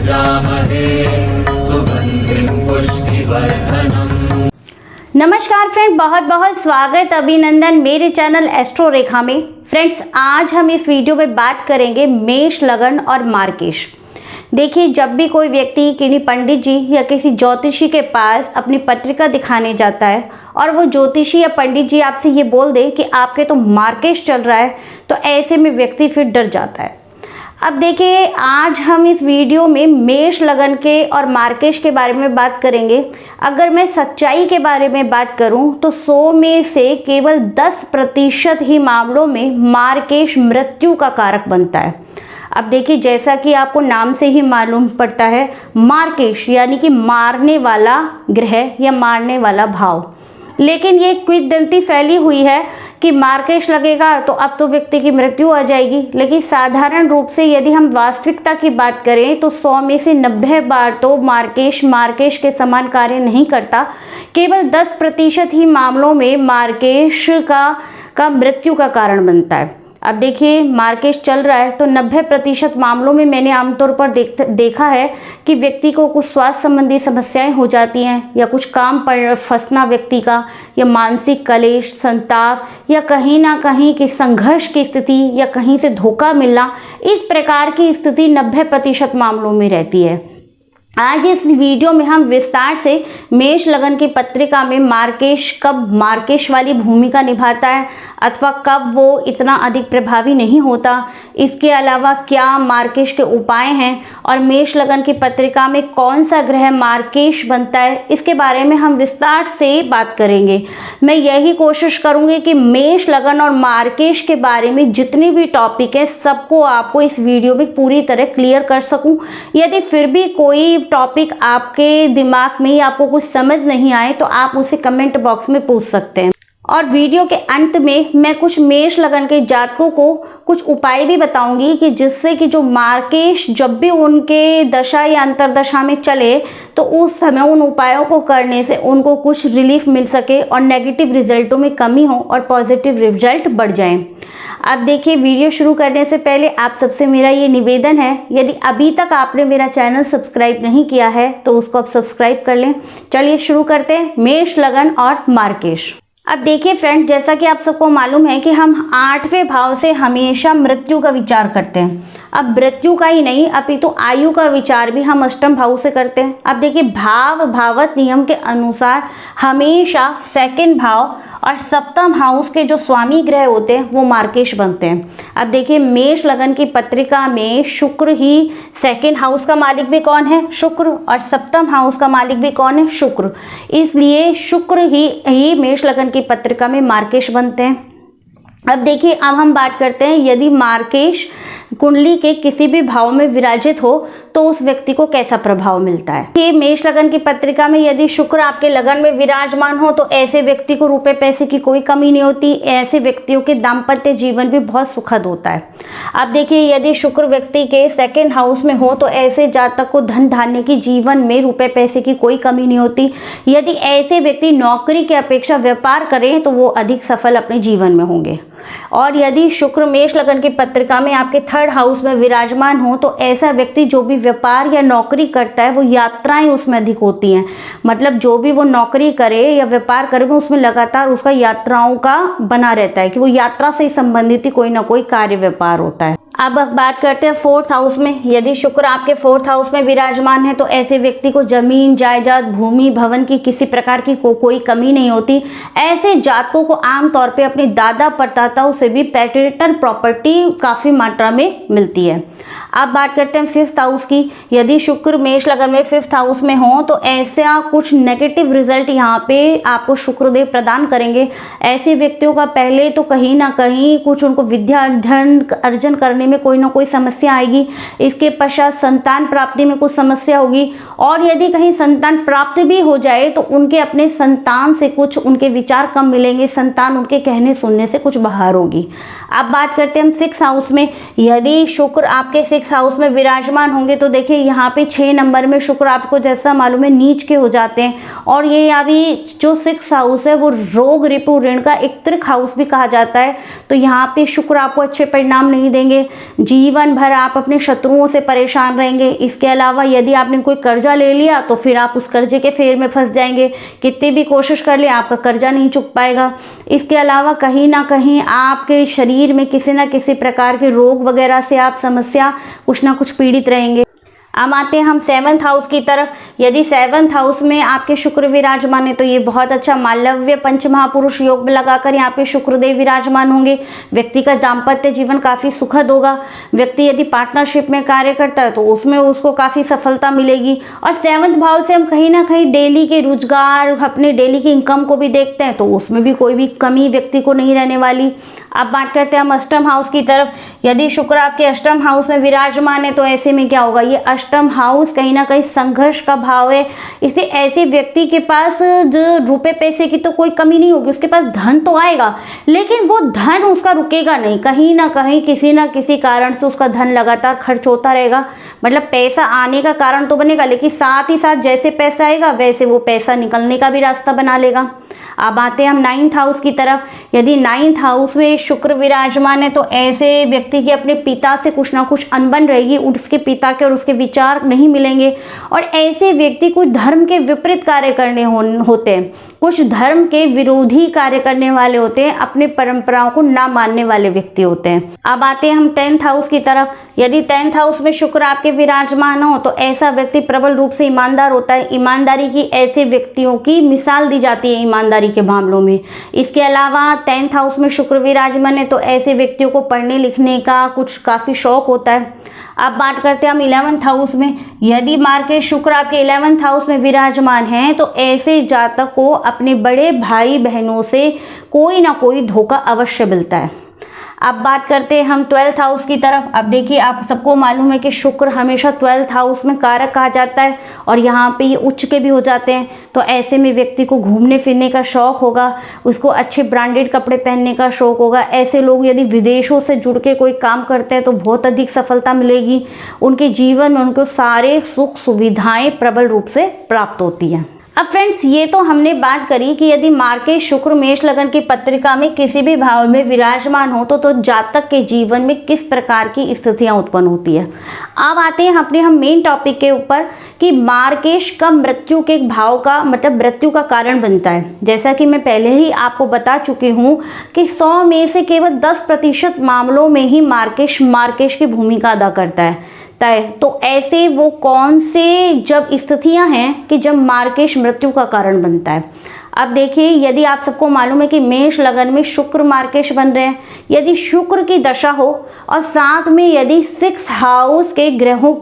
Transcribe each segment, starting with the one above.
यजामहे सुगन्धिं पुष्टिवर्धनम्। नमस्कार फ्रेंड, बहुत बहुत स्वागत अभिनंदन मेरे चैनल एस्ट्रो रेखा में। फ्रेंड्स, आज हम इस वीडियो में बात करेंगे मेष लगन और मार्गशीर्ष। देखिए, जब भी कोई व्यक्ति किन्हीं पंडित जी या किसी ज्योतिषी के पास अपनी पत्रिका दिखाने जाता है और वो ज्योतिषी या पंडित जी आपसे ये बोल दे कि आपके तो मार्गशीर्ष चल रहा है, तो ऐसे में व्यक्ति फिर डर जाता है। अब देखिए, आज हम इस वीडियो में मेष लगन के और मार्गशीर्ष के बारे में बात करेंगे। अगर मैं सच्चाई के बारे में बात करूं तो 100 में से केवल 10% ही मामलों में मार्गशीर्ष मृत्यु का कारक बनता है। अब देखिए, जैसा कि आपको नाम से ही मालूम पड़ता है, मार्गशीर्ष यानी कि मारने वाला ग्रह या मारने वाला भाव। लेकिन ये किंवदंती फैली हुई है कि मार्गशीर्ष लगेगा तो अब तो व्यक्ति की मृत्यु आ जाएगी। लेकिन साधारण रूप से यदि हम वास्तविकता की बात करें तो 100 में से 90 बार तो मार्गशीर्ष के समान कार्य नहीं करता। केवल 10% ही मामलों में मार्गशीर्ष का मृत्यु का कारण बनता है। अब देखिए, मार्गशीर्ष चल रहा है तो 90% मामलों में मैंने आमतौर पर देखा है कि व्यक्ति को कुछ स्वास्थ्य संबंधी समस्याएं हो जाती हैं, या कुछ काम पर फंसना व्यक्ति का, या मानसिक कलेश, संताप, या कहीं ना कहीं की संघर्ष की स्थिति, या कहीं से धोखा मिलना। इस प्रकार की स्थिति 90% मामलों में रहती है। आज इस वीडियो में हम विस्तार से मेष लगन की पत्रिका में मार्गशीर्ष कब मार्गशीर्ष वाली भूमिका निभाता है अथवा कब वो इतना अधिक प्रभावी नहीं होता, इसके अलावा क्या मार्गशीर्ष के उपाय हैं और मेष लगन की पत्रिका में कौन सा ग्रह मार्गशीर्ष बनता है, इसके बारे में हम विस्तार से बात करेंगे। मैं यही कोशिश करूंगी कि मेष लगन और मार्गशीर्ष के बारे में जितने भी टॉपिक है सबको आपको इस वीडियो में पूरी तरह क्लियर कर सकूं। यदि फिर भी कोई टॉपिक आपके दिमाग में या आपको कुछ समझ नहीं आए तो आप उसे कमेंट बॉक्स में पूछ सकते हैं। और वीडियो के अंत में मैं कुछ मेष लगन के जातकों को कुछ उपाय भी बताऊंगी कि जिससे कि जो मार्गशीर्ष जब भी उनके दशा या अंतरदशा में चले तो उस समय उन उपायों को करने से उनको कुछ रिलीफ मिल सके और नेगेटिव रिजल्टों में कमी हो और पॉजिटिव रिजल्ट बढ़ जाएं। अब देखिए, वीडियो शुरू करने से पहले आप सबसे मेरा ये निवेदन है, यदि अभी तक आपने मेरा चैनल सब्सक्राइब नहीं किया है तो उसको आप सब्सक्राइब कर लें। चलिए शुरू करते हैं मेष लगन और मार्गशीर्ष। अब देखिए फ्रेंड, जैसा कि आप सबको मालूम है कि हम 8वें भाव से हमेशा मृत्यु का विचार करते हैं। अब मृत्यु का ही नहीं अपितु आयु का विचार भी हम अष्टम भाव से करते हैं। अब देखिए, भावत नियम के अनुसार हमेशा सेकंड भाव और सप्तम हाउस के जो स्वामी ग्रह होते हैं वो मार्गशीर्ष बनते हैं। अब देखिए, मेष लगन की पत्रिका में शुक्र ही सेकंड हाउस का मालिक भी कौन है? शुक्र। और सप्तम हाउस का मालिक भी कौन है? शुक्र। इसलिए शुक्र ही मेष लगन की पत्रिका में मार्गशीर्ष बनते हैं। अब देखिए, अब हम बात करते हैं यदि मार्गशीर्ष कुंडली के किसी भी भाव में विराजित हो तो उस व्यक्ति को कैसा प्रभाव मिलता है। ये मेष लगन की पत्रिका में यदि शुक्र आपके लगन में विराजमान हो तो ऐसे व्यक्ति को रुपए पैसे की कोई कमी नहीं होती। ऐसे व्यक्तियों के दाम्पत्य जीवन भी बहुत सुखद होता है। अब देखिए, यदि शुक्र व्यक्ति के सेकंड हाउस में हो तो ऐसे जातक को धन धान्य की जीवन में रुपए पैसे की कोई कमी नहीं होती। यदि ऐसे व्यक्ति नौकरी की अपेक्षा व्यापार करें तो वो अधिक सफल अपने जीवन में होंगे। और यदि शुक्र मेष लगन की पत्रिका में आपके थर्ड हाउस में विराजमान हो तो ऐसा व्यक्ति जो भी व्यापार या नौकरी करता है वो यात्राएं उसमें अधिक होती हैं। मतलब जो भी वो नौकरी करे या व्यापार करे वो उसमें लगातार उसका यात्राओं का बना रहता है कि वो यात्रा से संबंधित ही कोई ना कोई कार्य व्यापार होता है। अब बात करते हैं फोर्थ हाउस में। यदि शुक्र आपके फोर्थ हाउस में विराजमान है तो ऐसे व्यक्ति को जमीन जायदाद भूमि भवन की किसी प्रकार की कोई कमी नहीं होती। ऐसे जातकों को आमतौर पे अपने दादा परदाताओं से भी पैटर्नल प्रॉपर्टी काफी मात्रा में मिलती है। अब बात करते हैं फिफ्थ हाउस की। यदि शुक्र मेष लगन में फिफ्थ हाउस में हो तो ऐसा कुछ नेगेटिव रिजल्ट यहाँ पे आपको शुक्रदेव प्रदान करेंगे। ऐसे व्यक्तियों का पहले तो कहीं ना कहीं कुछ उनको विद्या धन अर्जन करने में कोई ना कोई समस्या आएगी। इसके पश्चात संतान प्राप्ति में कुछ समस्या होगी, और यदि कहीं संतान प्राप्त भी हो जाए तो उनके अपने संतान से कुछ उनके विचार कम मिलेंगे। संतान उनके कहने सुनने से कुछ बाहर होगी। अब बात करते हैं हम सिक्स हाउस में। यदि शुक्र आपके सिक्स 6 हाउस में विराजमान होंगे तो देखिए यहाँ पे 6 नंबर में शुक्र आपको जैसा मालूम है नीच के हो जाते हैं। और ये अभी जो 6 हाउस है वो रोग रिपु ऋण का एक त्रिक हाउस भी कहा जाता है। तो यहाँ पे शुक्र आपको अच्छे परिणाम नहीं देंगे, जीवन भर आप अपने शत्रुओं से परेशान रहेंगे। इसके अलावा यदि आपने कोई कर्जा ले लिया तो फिर आप उस कर्जे के फेर में फंस जाएंगे, कितनी भी कोशिश कर ले आपका कर्जा नहीं चुक पाएगा। इसके अलावा कहीं ना कहीं आपके शरीर में किसी न किसी प्रकार के रोग वगैरह से आप समस्या कुछ ना कुछ पीड़ित रहेंगे। अब आते हैं हम 7th हाउस की तरफ। यदि 7th हाउस में आपके शुक्र विराजमान है तो ये बहुत अच्छा मालव्य पंच महापुरुष योग में लगाकर यहाँ पे शुक्रदेव विराजमान होंगे। व्यक्ति का दाम्पत्य जीवन काफ़ी सुखद होगा। व्यक्ति यदि पार्टनरशिप में कार्य करता है तो उसमें उसको काफ़ी सफलता मिलेगी। और 7th भाव से हम कहीं ना कहीं डेली के रोजगार, अपने डेली की इनकम को भी देखते हैं तो उसमें भी कोई भी कमी व्यक्ति को नहीं रहने वाली। अब बात करते हैं हम अष्टम हाउस की तरफ। यदि शुक्र आपके अष्टम हाउस में विराजमान है तो ऐसे में क्या होगा, ये अष्टम हाउस कहीं ना कहीं संघर्ष का भाव है। इसे ऐसे व्यक्ति के पास जो रुपए पैसे की तो कोई कमी नहीं होगी, उसके पास धन तो आएगा लेकिन वो धन उसका रुकेगा नहीं, कहीं ना कहीं किसी ना किसी कारण से उसका धन लगातार खर्च होता रहेगा। मतलब पैसा आने का कारण तो बनेगा लेकिन साथ ही साथ जैसे पैसा आएगा वैसे वो पैसा निकलने का भी रास्ता बना लेगा। अब आते हैं हम 9th हाउस की तरफ। यदि 9th हाउस में शुक्र विराजमान है तो ऐसे व्यक्ति की अपने पिता से कुछ ना कुछ अनबन रहेगी, उसके पिता के और उसके विचार नहीं मिलेंगे। और ऐसे व्यक्ति कुछ धर्म के विपरीत कार्य करने होते हैं, कुछ धर्म के विरोधी कार्य करने वाले होते हैं, अपने परंपराओं को ना मानने वाले व्यक्ति होते हैं। अब आते हैं हम 10th हाउस की तरफ। यदि 10th हाउस में शुक्र आपके विराजमान हो तो ऐसा व्यक्ति प्रबल रूप से ईमानदार होता है। ईमानदारी की ऐसे व्यक्तियों की मिसाल दी जाती है ईमानदारी के मामलों में। इसके अलावा 10th हाउस में शुक्र विराजमान है तो ऐसे व्यक्तियों को पढ़ने लिखने का कुछ काफ़ी शौक होता है। अब बात करते हैं हम 11th हाउस में। यदि मार्केश शुक्र आपके 11th हाउस में विराजमान है तो ऐसे जातक को अपने बड़े भाई बहनों से कोई ना कोई धोखा अवश्य मिलता है। अब बात करते हैं हम 12th हाउस की तरफ। अब देखिए आप सबको मालूम है कि शुक्र हमेशा 12th हाउस में कारक कहा जाता है और यहाँ पे ये उच्च के भी हो जाते हैं। तो ऐसे में व्यक्ति को घूमने फिरने का शौक होगा, उसको अच्छे ब्रांडेड कपड़े पहनने का शौक होगा। ऐसे लोग यदि विदेशों से जुड़ के कोई काम करते हैं तो बहुत अधिक सफलता मिलेगी। उनके जीवन में उनको सारे सुख सुविधाएं प्रबल रूप से प्राप्त होती हैं। अब फ्रेंड्स ये तो हमने बात करी कि यदि मार्केश शुक्र मेष लगन की पत्रिका में किसी भी भाव में विराजमान हो तो जातक के जीवन में किस प्रकार की स्थितियां उत्पन्न होती है। अब आते हैं अपने हम मेन टॉपिक के ऊपर कि मार्केश कब मृत्यु के भाव का मतलब मृत्यु का कारण बनता है। जैसा कि मैं पहले ही आपको बता चुकी हूँ कि 100 में से केवल 10% मामलों में ही मार्केश की भूमिका अदा करता है तय। तो ऐसे वो कौन से जब स्थितियां हैं कि जब मार्केश मृत्यु का कारण बनता है। अब देखिए यदि आप सबको मालूम है कि मेष लगन में शुक्र मार्केश बन रहे हैं, यदि शुक्र की दशा हो और साथ में यदि 6 हाउस के ग्रहों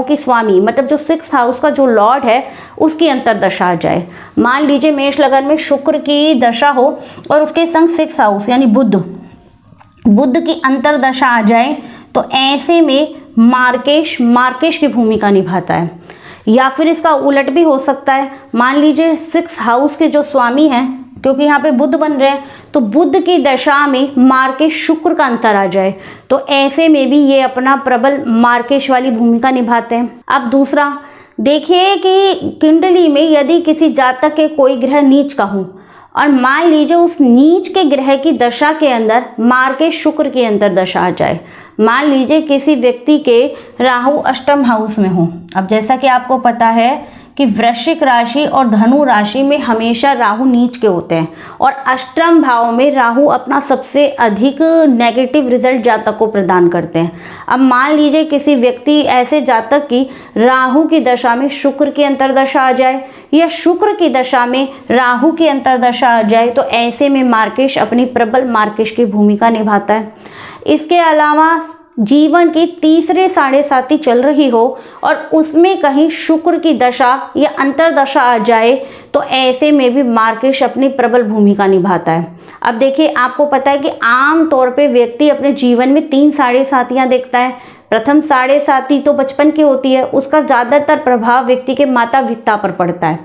की स्वामी मतलब जो 6 हाउस का जो लॉर्ड है उसकी अंतरदशा आ जाए। मान लीजिए मेष लगन में शुक्र की दशा हो और उसके संग 6 हाउस यानी बुध की अंतरदशा आ जाए तो ऐसे में मार्केश की भूमिका निभाता है। या फिर इसका उलट भी हो सकता है, मान लीजिए 6 हाउस के जो स्वामी हैं क्योंकि यहाँ पे बुध बन रहे हैं तो बुध की दशा में मार्केश शुक्र का अंतर आ जाए तो ऐसे में भी ये अपना प्रबल मार्केश वाली भूमिका निभाते हैं। अब दूसरा देखिए कि कुंडली में यदि किसी जातक के कोई ग्रह नीच का हो और मान लीजिए उस नीच के ग्रह की दशा के अंदर मार्केश शुक्र की अंतर दशा आ जाए। मान लीजिए किसी व्यक्ति के राहु अष्टम हाउस में हो। अब जैसा कि आपको पता है कि वृश्चिक राशि और धनु राशि में हमेशा राहु नीच के होते हैं और अष्टम भाव में राहु अपना सबसे अधिक नेगेटिव रिजल्ट जातक को प्रदान करते हैं। अब मान लीजिए किसी व्यक्ति ऐसे जातक की राहु की दशा में शुक्र की अंतरदशा आ जाए या शुक्र की दशा में राहु की अंतरदशा आ जाए तो ऐसे में मार्केश अपनी प्रबल मार्केश की भूमिका निभाता है। इसके अलावा जीवन की तीसरे 7.5 चल रही हो और उसमें कहीं शुक्र की दशा या अंतरदशा आ जाए तो ऐसे में भी मार्केश अपनी प्रबल भूमिका निभाता है। अब देखिए आपको पता है कि आम तौर पे व्यक्ति अपने जीवन में 3 7.5 देखता है। प्रथम 7.5 तो बचपन की होती है, उसका ज़्यादातर प्रभाव व्यक्ति के माता पिता पर पड़ता है।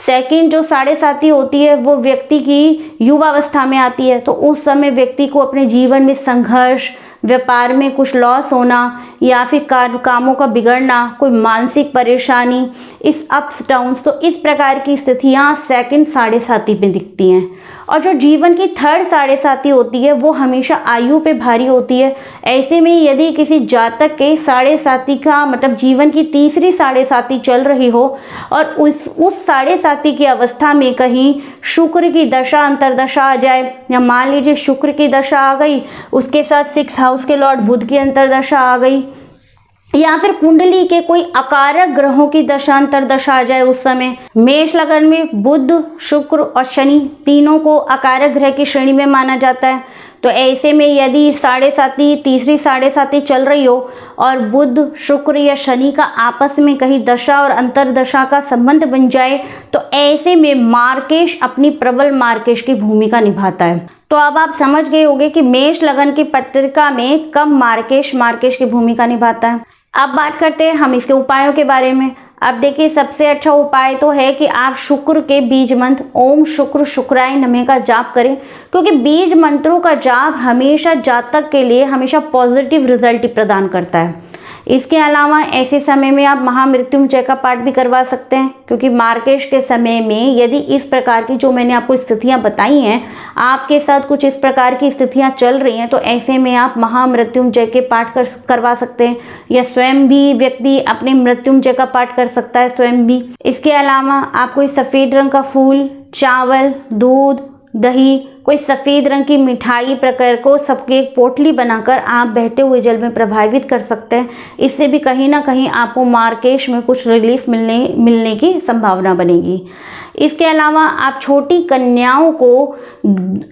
सेकंड जो 7.5 होती है वो व्यक्ति की युवावस्था में आती है तो उस समय व्यक्ति को अपने जीवन में संघर्ष, व्यापार में कुछ लॉस होना या फिर कामों का बिगड़ना, कोई मानसिक परेशानी, इस अप्स डाउन्स, तो इस प्रकार की स्थितियाँ सेकंड साढ़े साथी में दिखती हैं। और जो जीवन की थर्ड साढ़े साथी होती है वो हमेशा आयु पे भारी होती है। ऐसे में यदि किसी जातक के साढ़े साथी का मतलब जीवन की तीसरी साढ़े साथी चल रही हो और उस साढ़े साथी की अवस्था में कहीं शुक्र की दशा अंतरदशा आ जाए, या मान लीजिए शुक्र की दशा आ गई, उसके साथ 6th हाउस के लॉर्ड बुध की अंतरदशा आ गई, या फिर कुंडली के कोई अकारक ग्रहों की दशा अंतरदशा आ जाए, उस समय मेष लगन में बुध, शुक्र और शनि तीनों को अकारक ग्रह की श्रेणी में माना जाता है। तो ऐसे में यदि साढ़े साथी तीसरी साढ़े साथी चल रही हो और बुध, शुक्र या शनि का आपस में कहीं दशा और अंतरदशा का संबंध बन जाए, तो ऐसे में मार्केश अपनी प्रबल मार्केश की भूमिका निभाता है। तो अब आप समझ गए होंगे कि मेष लगन की पत्रिका में कब मार्केश की भूमिका निभाता है। अब बात करते हैं हम इसके उपायों के बारे में। अब देखिए, सबसे अच्छा उपाय तो है कि आप शुक्र के बीज मंत्र ओम शुक्र शुक्राय नमः का जाप करें, क्योंकि बीज मंत्रों का जाप हमेशा जातक के लिए हमेशा पॉजिटिव रिजल्ट प्रदान करता है। इसके अलावा ऐसे समय में आप महामृत्युंजय का पाठ भी करवा सकते हैं, क्योंकि मार्केश के समय में यदि इस प्रकार की जो मैंने आपको स्थितियां बताई हैं, आपके साथ कुछ इस प्रकार की स्थितियां चल रही हैं, तो ऐसे में आप महामृत्युंजय के पाठ करवा सकते हैं, या स्वयं भी व्यक्ति अपने मृत्युंजय का पाठ कर सकता है स्वयं भी। इसके अलावा आप कोई सफ़ेद रंग का फूल, चावल, दूध, दही, कोई सफ़ेद रंग की मिठाई प्रकार को सबकी एक पोटली बनाकर आप बहते हुए जल में प्रभावित कर सकते हैं। इससे भी कहीं ना कहीं आपको मार्केश में कुछ रिलीफ मिलने की संभावना बनेगी। इसके अलावा आप छोटी कन्याओं को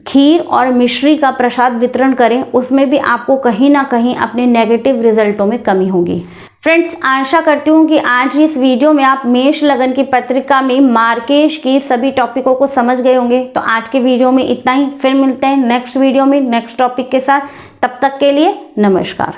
खीर और मिश्री का प्रसाद वितरण करें, उसमें भी आपको कहीं ना कहीं अपने नेगेटिव रिजल्टों में कमी होगी। फ्रेंड्स, आशा करती हूँ कि आज इस वीडियो में आप मेष लगन की पत्रिका में मार्केश की सभी टॉपिकों को समझ गए होंगे। तो आज के वीडियो में इतना ही, फिर मिलते हैं नेक्स्ट वीडियो में नेक्स्ट टॉपिक के साथ। तब तक के लिए नमस्कार।